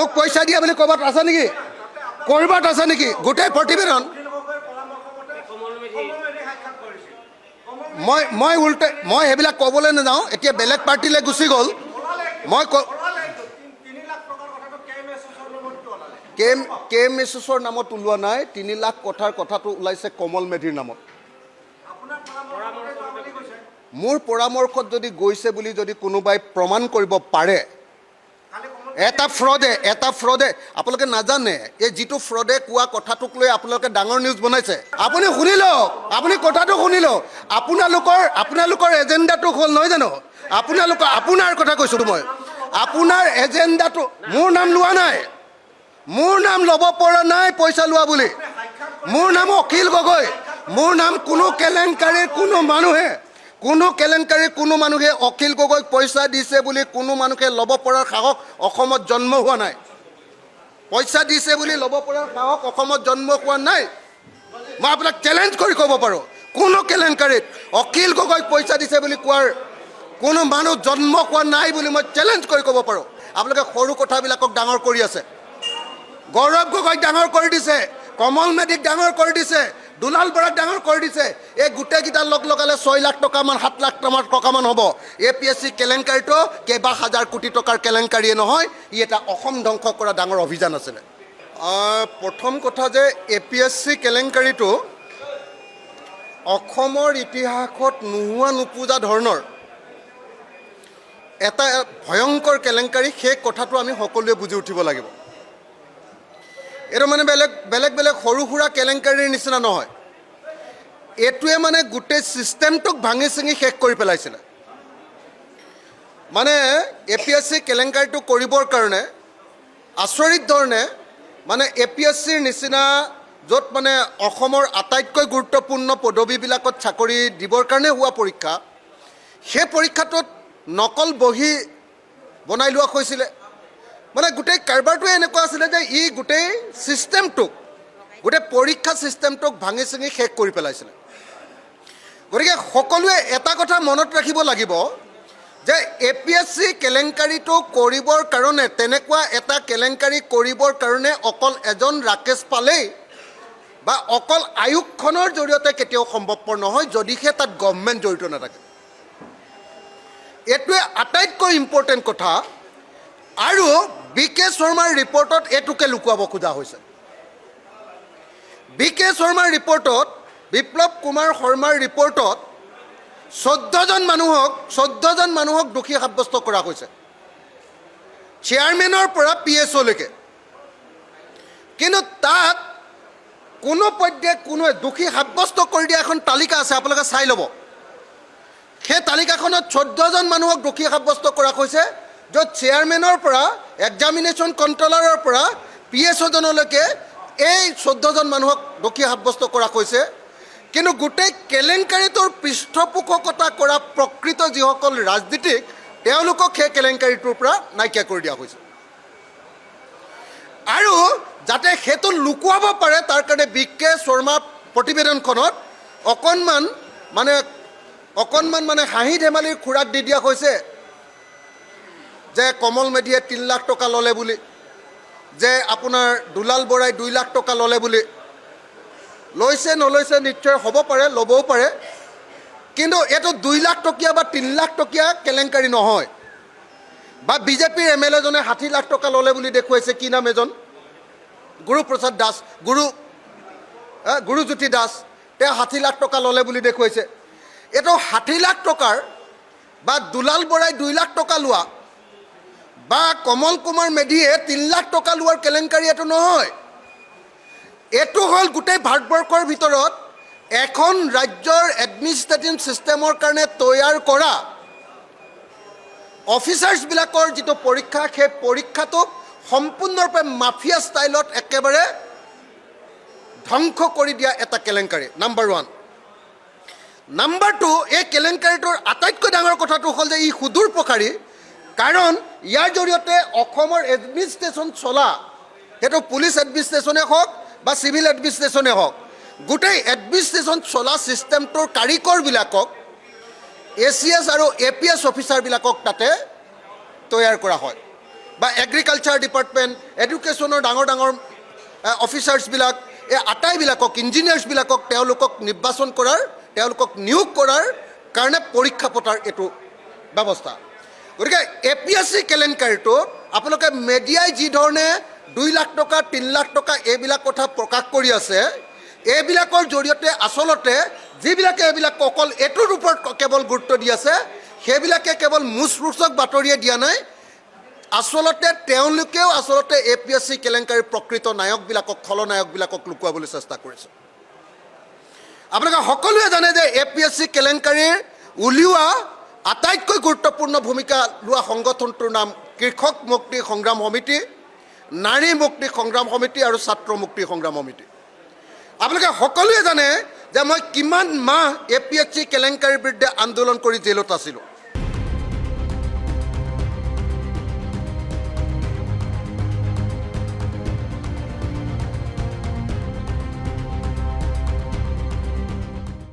মোক পইচা দিয়া বুলি ক'ৰবাত আছে নেকি? ক'ৰবাত আছে নেকি? গোটেই প্ৰতিবেদন মই সেইবিলাক ক'বলৈ নাযাওঁ। এতিয়া বেলেগ পাৰ্টিলৈ গুচি গ'ল। মই কে এম এছৰ নামত ওলোৱা নাই। ৩ লাখ কথাৰ কথাটো ওলাইছে কমল মেধিৰ নামত। মোৰ পৰামৰ্শত যদি গৈছে বুলি যদি কোনোবাই প্ৰমাণ কৰিব পাৰে, এটা ফ্ৰডে আপোনালোকে নাজানে। এই যিটো ফ্ৰডে কোৱা কথাটোক লৈ আপোনালোকে ডাঙৰ নিউজ বনাইছে। আপুনি শুনি লওক, আপুনি কথাটো শুনি লওক। আপোনালোকৰ এজেণ্ডাটো হ'ল নহয় জানো? আপোনাৰ কথা কৈছোঁ মই। আপোনাৰ এজেণ্ডাটো মোৰ নাম লোৱা নাই। মোৰ নাম ল'ব পৰা নাই পইচা লোৱা বুলি। মোৰ নাম অখিল গগৈ। মোৰ নাম কোনো কেলেংকাৰীৰ কোনো মানুহে অখিল গগৈক পইচা দিছে বুলি কোনো মানুহে ল'ব পৰাৰ সাহস অসমত জন্ম হোৱা নাই। পইচা দিছে বুলি ল'ব পৰাৰ সাহস অসমত জন্ম হোৱা নাই। মই আপোনাক চেলেঞ্জ কৰি ক'ব পাৰোঁ, কোনো কেলেংকাৰীত অখিল গগৈক পইচা দিছে বুলি কোৱাৰ কোনো মানুহ জন্ম হোৱা নাই বুলি মই চেলেঞ্জ কৰি ক'ব পাৰোঁ। আপোনালোকে সৰু কথাবিলাকক ডাঙৰ কৰি আছে। গৌৰৱ গগৈক ডাঙৰ কৰি দিছে, কমল মেধিক ডাঙৰ কৰি দিছে, দুলাল বৰাক ডাঙৰ কৰি দিছে। এই গোটেইকেইটা লগালে 6 লাখ টকামান 7 লাখ টকামান হ'ব। APSC কেলেংকাৰীটো কেইবা হাজাৰ কোটি টকাৰ কেলেংকাৰীয়ে নহয়, ই এটা অসম ধ্বংস কৰা ডাঙৰ অভিযান আছিলে। প্ৰথম কথা যে APSC কেলেংকাৰীটো অসমৰ ইতিহাসত নোহোৱা নোপোজা ধৰণৰ এটা ভয়ংকৰ কেলেংকাৰী। সেই কথাটো আমি সকলোৱে বুজি উঠিব লাগিব। এইটো মানে বেলেগ সৰু সুৰা কেলেংকাৰীৰ নিচিনা নহয়। এইটোৱে মানে গোটেই ছিষ্টেমটোক ভাঙি চিঙি শেষ কৰি পেলাইছিলে। মানে APSC কেলেংকাৰীটো কৰিবৰ কাৰণে আচৰিত ধৰণে মানে APSCৰ নিচিনা য'ত মানে অসমৰ আটাইতকৈ গুৰুত্বপূৰ্ণ পদবীবিলাকত চাকৰি দিবৰ কাৰণে হোৱা পৰীক্ষা, সেই পৰীক্ষাটোত নকল বহি বনাই লোৱা হৈছিলে। মানে গোটেই কাৰবাৰটোৱে এনেকুৱা আছিলে যে ই গোটেই ছিষ্টেমটোক, গোটেই পৰীক্ষা ছিষ্টেমটোক ভাঙি চিঙি শেষ কৰি পেলাইছিলে। গতিকে সকলোৱে এটা কথা মনত ৰাখিব লাগিব যে APSC কেলেংকাৰীটো কৰিবৰ কাৰণে, তেনেকুৱা এটা কেলেংকাৰী কৰিবৰ কাৰণে অকল এজন ৰাকেশ পালেই বা অকল আয়োগখনৰ জৰিয়তে কেতিয়াও সম্ভৱপৰ নহয়, যদিহে তাত গভৰ্ণমেণ্ট জড়িত নাথাকে। এইটোৱে আটাইতকৈ ইম্পৰ্টেণ্ট কথা। আৰু BK শৰ্মাৰ ৰিপৰ্টত এইটোকে লুকুৱাব খোজা হৈছে। BK শৰ্মাৰ ৰিপৰ্টত, বিপ্লৱ কুমাৰ শৰ্মাৰ ৰিপৰ্টত 14জন মানুহক দোষী সাব্যস্ত কৰা হৈছে, চেয়াৰমেনৰ পৰা PSO লৈকে। কিন্তু তাত কোনো দোষী সাব্যস্ত কৰি দিয়া এখন তালিকা আছে, আপোনালোকে চাই ল'ব। সেই তালিকাখনত 14জন মানুহক দোষী সাব্যস্ত কৰা হৈছে, য'ত চেয়াৰমেনৰ পৰা এক্সামিনেশ্যন কণ্ট্ৰলাৰৰ পৰা PSOজনলৈকে এই 14জন মানুহক দোষী সাব্যস্ত কৰা হৈছে। কিন্তু গোটেই কেলেংকাৰীটোৰ পৃষ্ঠপোষকতা কৰা প্ৰকৃত যিসকল ৰাজনীতিক, তেওঁলোকক সেই কেলেংকাৰীটোৰ পৰা নাইকিয়া কৰি দিয়া হৈছে। আৰু যাতে সেইটো লুকুৱাব পাৰে তাৰ কাৰণে BK শৰ্মা প্ৰতিবেদনখনত অকণমান মানে হাঁহি ধেমালিৰ খোৰাক দি দিয়া হৈছে যে কমল মেধিয়ে 3 লাখ টকা ল'লে বুলি, যে আপোনাৰ দুলাল বৰাই 2 লাখ টকা ল'লে বুলি। লৈছে নলৈছে নিশ্চয় হ'ব পাৰে, ল'বও পাৰে। কিন্তু এইটো 2 লাখ টকীয়া বা 3 লাখ টকীয়া কেলেংকাৰী নহয়। বা BJPৰ MLA জনে 60 লাখ টকা ল'লে বুলি দেখুৱাইছে। কি নাম এজন? গুৰুপ্ৰসাদ দাস, গুৰুজ্যোতি দাস, তেওঁ 60 লাখ টকা ল'লে বুলি দেখুৱাইছে। এইটো 60 লাখ টকাৰ বা দুলাল বৰাই 2 লাখ টকা লোৱা বা কমল কুমাৰ মেধিয়ে 3 লাখ টকা লোৱাৰ কেলেংকাৰী এইটো নহয়। এইটো হ'ল গোটেই ভাৰতবৰ্ষৰ ভিতৰত এখন ৰাজ্যৰ এডমিনিষ্ট্ৰেটিভ ছিষ্টেমৰ কাৰণে তৈয়াৰ কৰা অফিচাৰ্ছবিলাকৰ যিটো পৰীক্ষা, সেই পৰীক্ষাটোক সম্পূৰ্ণৰূপে মাফিয়া ষ্টাইলত একেবাৰে ধ্বংস কৰি দিয়া এটা কেলেংকাৰী। নাম্বাৰ 1। নাম্বাৰ 2, এই কেলেংকাৰীটোৰ আটাইতকৈ ডাঙৰ কথাটো হ'ল যে ই সুদূৰ প্ৰসাৰী। কাৰণ ইয়াৰ জৰিয়তে অসমৰ এডমিনিষ্ট্ৰেশ্যন চলা, সেইটো পুলিচ এডমিনিষ্ট্ৰেশ্যনে হওক বা চিভিল এডমিনিষ্ট্ৰেশ্যনে হওক, গোটেই এডমিনিষ্ট্ৰেশ্যন চলা ছিষ্টেমটোৰ কাৰিকৰবিলাকক ACS আৰু APS অফিচাৰবিলাকক তাতে তৈয়াৰ কৰা হয়। বা এগ্ৰিকালচাৰ ডিপাৰ্টমেণ্ট, এডুকেশ্যনৰ ডাঙৰ ডাঙৰ অফিচাৰ্ছবিলাক, এই আটাইবিলাকক, ইঞ্জিনিয়াৰ্ছবিলাকক তেওঁলোকক নিৰ্বাচন কৰাৰ, তেওঁলোকক নিয়োগ কৰাৰ কাৰণে পৰীক্ষা পতাৰ এইটো ব্যৱস্থা। গতিকে APSC কেলেংকাৰীটোত আপোনালোকে মেডিয়াই যি ধৰণে 2 লাখ টকা 3 লাখ টকা এইবিলাক কথা প্ৰকাশ কৰি আছে, এইবিলাকৰ জৰিয়তে আচলতে যিবিলাকে এইবিলাক অকল এইটোৰ ওপৰত কেৱল গুৰুত্ব দি আছে, সেইবিলাকে কেৱল মুচৰোচক বাতৰিয়ে দিয়া নাই, আচলতে তেওঁলোকেও আচলতে APSC কেলেংকাৰীৰ প্ৰকৃত নায়কবিলাকক, খলনায়কবিলাকক লুকুৱাবলৈ চেষ্টা কৰিছে। আপোনালোকে সকলোৱে জানে যে APSC কেলেংকাৰীৰ উলিওৱা আটাইতকৈ গুৰুত্বপূৰ্ণ ভূমিকা লোৱা সংগঠনটোৰ নাম কৃষক মুক্তি সংগ্ৰাম সমিতি, নাৰী মুক্তি সংগ্ৰাম সমিতি আৰু ছাত্ৰ মুক্তি সংগ্ৰাম সমিতি। আপোনালোকে সকলোৱে জানে যে মই কিমান মাহ APSC কেলেংকাৰীৰ বিৰুদ্ধে আন্দোলন কৰি জেলত আছিলোঁ।